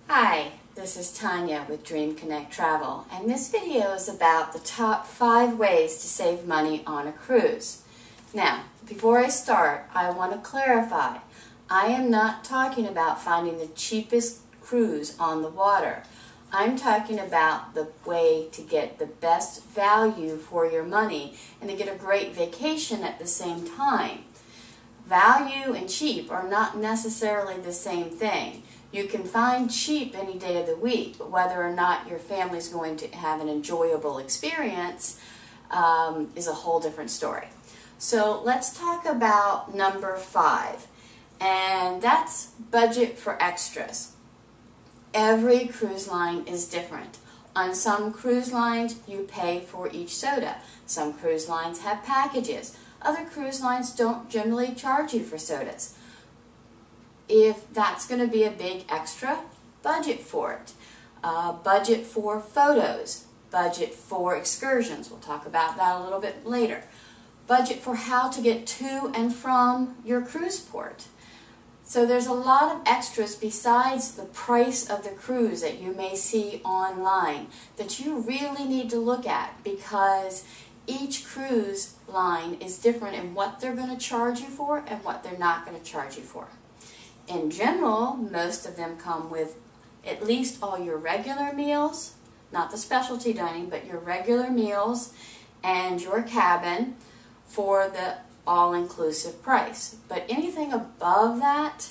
Hi, this is Tanya with Dream Connect Travel, and this video is about the top 5 ways to save money on a cruise. Now, before I start, I want to clarify, I am not talking about finding the cheapest cruise on the water. I'm talking about the way to get the best value for your money and to get a great vacation at the same time. Value and cheap are not necessarily the same thing. You can find cheap any day of the week, but whether or not your family's going to have an enjoyable experience is a whole different story. So let's talk about number 5, and that's budget for extras. Every cruise line is different. On some cruise lines, you pay for each soda. Some cruise lines have packages. Other cruise lines don't generally charge you for sodas. If that's going to be a big extra, budget for it. Budget for photos. Budget for excursions. We'll talk about that a little bit later. Budget for how to get to and from your cruise port. So there's a lot of extras besides the price of the cruise that you may see online that you really need to look at, because each cruise line is different in what they're going to charge you for and what they're not going to charge you for. In general, most of them come with at least all your regular meals, not the specialty dining, but your regular meals and your cabin for the all-inclusive price. But anything above that,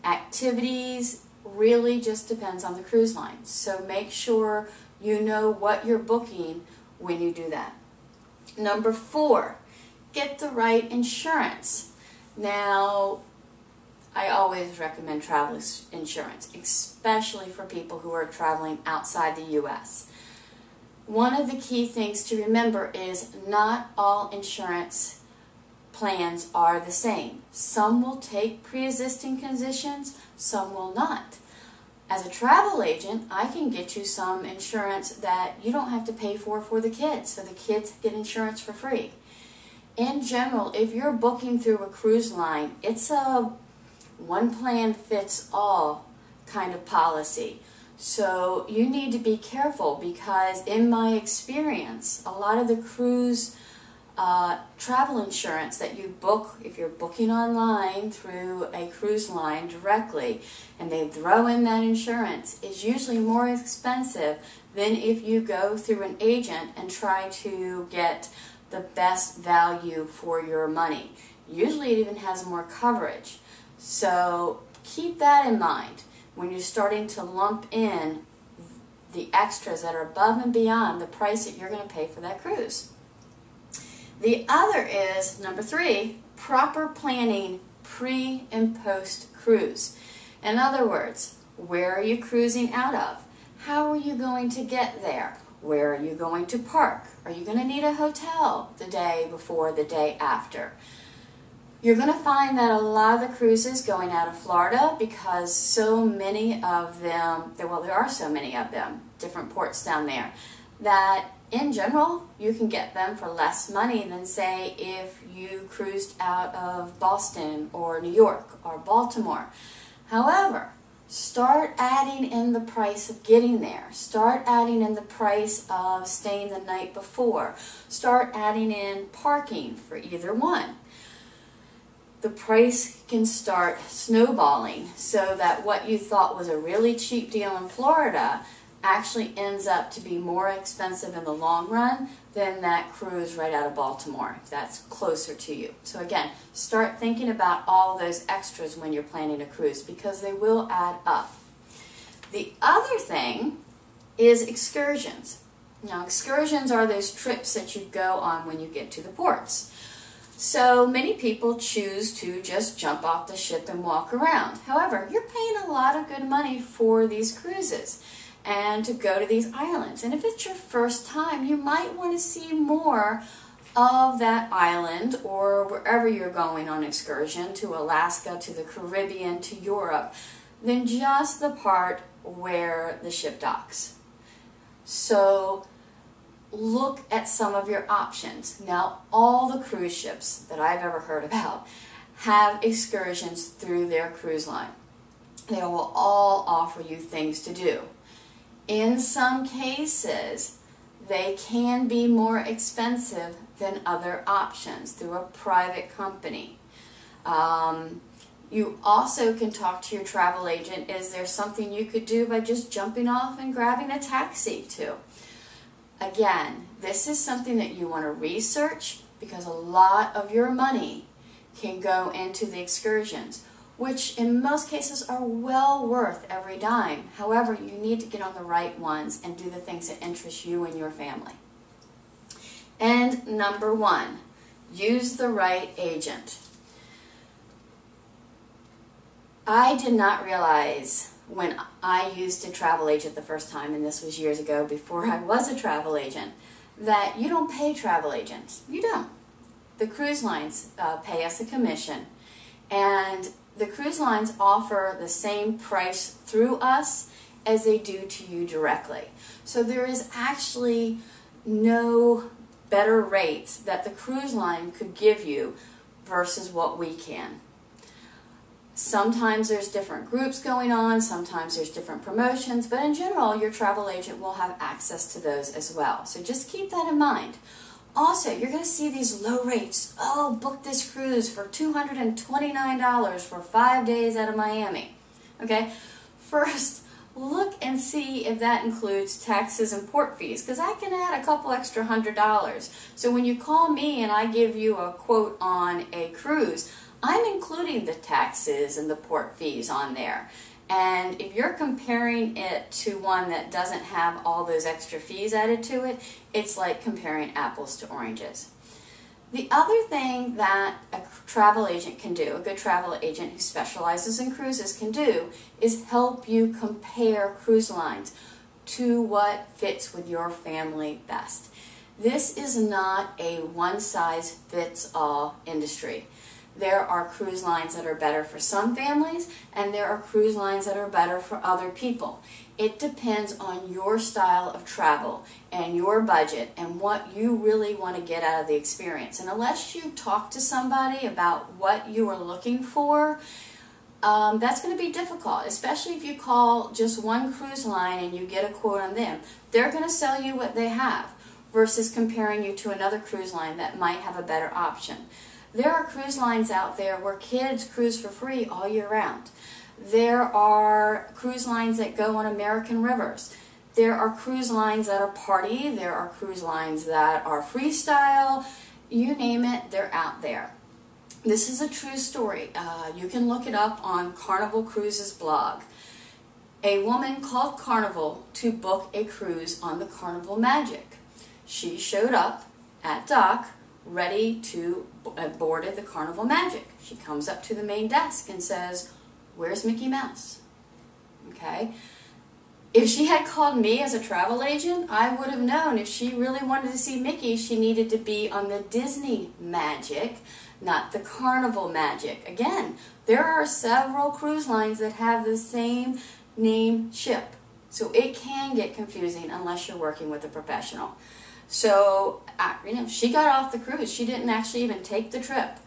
activities, really just depends on the cruise line. So make sure you know what you're booking when you do that. Number 4, get the right insurance. Now, I always recommend travel insurance, especially for people who are traveling outside the U.S. One of the key things to remember is not all insurance plans are the same. Some will take pre-existing conditions, some will not. As a travel agent, I can get you some insurance that you don't have to pay for the kids, so the kids get insurance for free. In general, if you're booking through a cruise line, it's a one plan fits all kind of policy. So you need to be careful, because in my experience, a lot of the cruise travel insurance that you book, if you're booking online through a cruise line directly, and they throw in that insurance, is usually more expensive than if you go through an agent and try to get the best value for your money. Usually it even has more coverage. So keep that in mind when you're starting to lump in the extras that are above and beyond the price that you're going to pay for that cruise. The other is, number 3, proper planning pre and post cruise. In other words, where are you cruising out of? How are you going to get there? Where are you going to park? Are you going to need a hotel the day before, the day after? You're going to find that a lot of the cruises going out of Florida, because so many of them, well, there are so many of them, different ports down there, that in general, you can get them for less money than, say, if you cruised out of Boston or New York or Baltimore. However, start adding in the price of getting there. Start adding in the price of staying the night before. Start adding in parking for either one. The price can start snowballing, so that what you thought was a really cheap deal in Florida actually ends up to be more expensive in the long run than that cruise right out of Baltimore, if that's closer to you. So again, start thinking about all those extras when you're planning a cruise, because they will add up. The other thing is excursions. Now, excursions are those trips that you go on when you get to the ports. So many people choose to just jump off the ship and walk around. However, you're paying a lot of good money for these cruises and to go to these islands. And if it's your first time, you might want to see more of that island, or wherever you're going on excursion, to Alaska, to the Caribbean, to Europe, than just the part where the ship docks. So look at some of your options. Now, all the cruise ships that I've ever heard about have excursions through their cruise line. They will all offer you things to do. In some cases, they can be more expensive than other options through a private company. You also can talk to your travel agent. Is there something you could do by just jumping off and grabbing a taxi too? Again, this is something that you want to research because a lot of your money can go into the excursions, which in most cases are well worth every dime. However, you need to get on the right ones and do the things that interest you and your family. And number 1, use the right agent. I did not realize when I used a travel agent the first time, and this was years ago before I was a travel agent, that you don't pay travel agents. You don't. The cruise lines pay us a commission, and the cruise lines offer the same price through us as they do to you directly. So there is actually no better rates that the cruise line could give you versus what we can. Sometimes there's different groups going on, sometimes there's different promotions, but in general, your travel agent will have access to those as well. So just keep that in mind. Also, you're going to see these low rates. Oh, book this cruise for $229 for 5 days out of Miami. Okay, first, look and see if that includes taxes and port fees, because I can add a couple extra $100. So when you call me and I give you a quote on a cruise, I'm including the taxes and the port fees on there. And if you're comparing it to one that doesn't have all those extra fees added to it, it's like comparing apples to oranges. The other thing that a travel agent can do, a good travel agent who specializes in cruises can do, is help you compare cruise lines to what fits with your family best. This is not a one-size-fits-all industry. There are cruise lines that are better for some families, and there are cruise lines that are better for other people. It depends on your style of travel and your budget and what you really want to get out of the experience. And unless you talk to somebody about what you are looking for, that's going to be difficult, especially if you call just one cruise line and you get a quote on them. They're going to sell you what they have versus comparing you to another cruise line that might have a better option. There are cruise lines out there where kids cruise for free all year round. There are cruise lines that go on American rivers. There are cruise lines that are party. There are cruise lines that are freestyle. You name it, they're out there. This is a true story. You can look it up on Carnival Cruises blog. A woman called Carnival to book a cruise on the Carnival Magic. She showed up at dock ready to boarded the Carnival Magic. She comes up to the main desk and says, "Where's Mickey Mouse?" Okay. If she had called me as a travel agent, I would have known if she really wanted to see Mickey, she needed to be on the Disney Magic, not the Carnival Magic. Again, there are several cruise lines that have the same name ship, so it can get confusing unless you're working with a professional. So, she got off the cruise. She didn't actually even take the trip.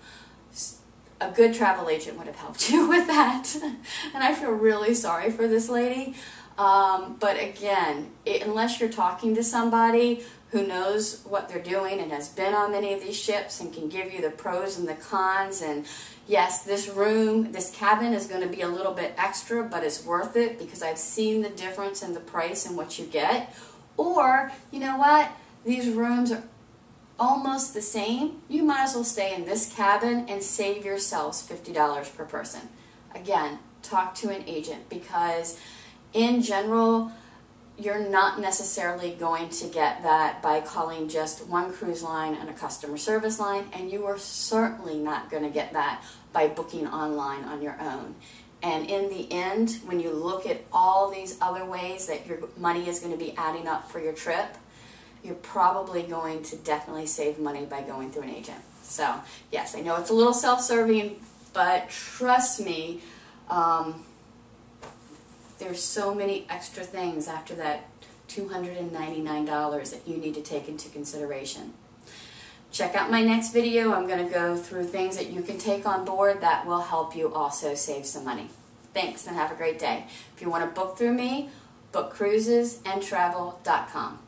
A good travel agent would have helped you with that. And I feel really sorry for this lady. But again, unless you're talking to somebody who knows what they're doing and has been on many of these ships and can give you the pros and the cons, and yes, this cabin is going to be a little bit extra, but it's worth it because I've seen the difference in the price and what you get. Or, you know what? These rooms are almost the same. You might as well stay in this cabin and save yourselves $50 per person. Again, talk to an agent because in general, you're not necessarily going to get that by calling just one cruise line and a customer service line, and you are certainly not going to get that by booking online on your own. And in the end, when you look at all these other ways that your money is going to be adding up for your trip, you're probably going to definitely save money by going through an agent. So, yes, I know it's a little self-serving, but trust me, there's so many extra things after that $299 that you need to take into consideration. Check out my next video. I'm going to go through things that you can take on board that will help you also save some money. Thanks and have a great day. If you want to book through me, bookcruisesandtravel.com.